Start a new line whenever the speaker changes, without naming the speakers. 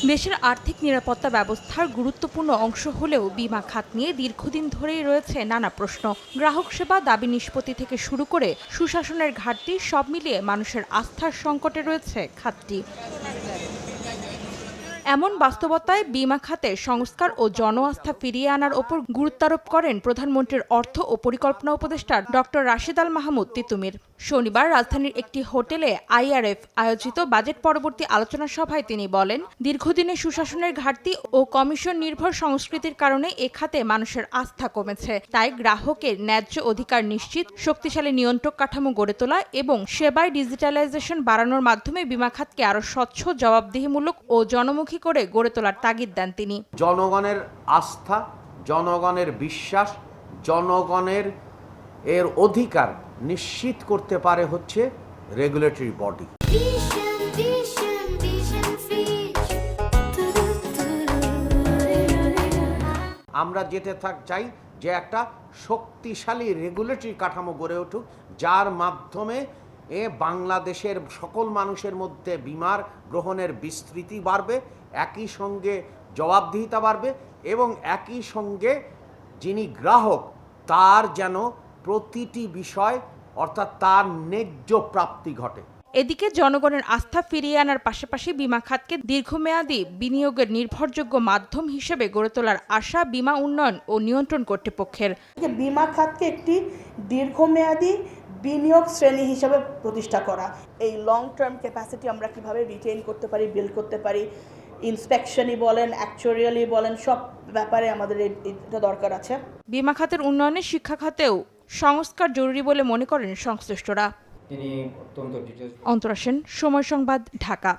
দেশের আর্থিক নিরাপত্তা ব্যবস্থার গুরুত্বপূর্ণ অংশ হলেও বীমা খাত নিয়ে দীর্ঘদিন ধরেই রয়েছে নানা প্রশ্ন। গ্রাহক সেবা, দাবি নিষ্পত্তি থেকে শুরু করে সুশাসনের ঘাটতি সব মিলিয়ে মানুষের আস্থার সংকটে রয়েছে খাতটি। এমন বাস্তবতায় বীমা খাতে সংস্কার ও জন আস্থা ফিরিয়ে আনার ওপর গুরুত্বারোপ করেন প্রধানমন্ত্রীর অর্থ ও পরিকল্পনা উপদেষ্টা ডক্টর রাশেদ আল মাহমুদ তিতুমির। শনিবার রাজধানীর একটি হোটেলে আইআরএফ আয়োজিত বাজেট পরবর্তী আলোচনা সভায় তিনি বলেন, দীর্ঘদিনের সুশাসনের ঘাটতি ও কমিশন নির্ভর সংস্কৃতির কারণে এ খাতে মানুষের আস্থা কমেছে। তাই গ্রাহকের ন্যায্য অধিকার নিশ্চিত, শক্তিশালী নিয়ন্ত্রক কাঠামো গড়ে তোলা এবং সেবায় ডিজিটালাইজেশন বাড়ানোর মাধ্যমে বীমা খাতকে আরও স্বচ্ছ, জবাবদিহিমূলক ও জনমুখী করে গড়ে তোলার তাগিদ দেন তিনি।
জনগণের আস্থা, জনগণের বিশ্বাস, জনগণের এর অধিকার নিশ্চিত করতে পারে হচ্ছে রেগুলেটরি বডি। আমরা যেতে চাই যে একটা শক্তিশালী রেগুলেটরি কাঠামো গড়ে উঠুক, যার মাধ্যমে বাংলাদেশের সকল মানুষের মধ্যে বীমার গ্রহণের বিস্তৃতি বাড়বে, একই সঙ্গে জবাবদিহিতা বাড়বে এবং একই সঙ্গে যিনি গ্রাহক তার যেন প্রতিটি বিষয় অর্থাৎ তার ন্যায্য প্রাপ্তি ঘটে।
এদিকে জনগণের আস্থা ফিরিয়ে আনার পাশাপাশি বীমা খাতকে দীর্ঘমেয়াদী বিনিয়োগের নির্ভরযোগ্য মাধ্যম হিসেবে গড়ে তোলার আশা বীমা উন্নয়ন ও নিয়ন্ত্রণ কর্তৃপক্ষের।
বীমা খাতকে একটি দীর্ঘমেয়াদী বিনিয়োগ শ্রেণী হিসেবে প্রতিষ্ঠা করা, এই লং টার্ম ক্যাপাসিটি আমরা কিভাবে রিটেইন করতে পারি, বিল্ড করতে পারি, ইন্সপেকশনই বলেন, অ্যাকচুয়ারিয়ালি বলেন, সব ব্যাপারে আমাদের এটা দরকার আছে।
বীমা খাতের উন্নয়নে শিক্ষা খাতেও সংস্কার জরুরি বলে মনে করেন সংশ্লিষ্টরা।
তিনি অত্যন্ত ডিটেইলস।
অন্তরা সেন, সময় সংবাদ, ঢাকা।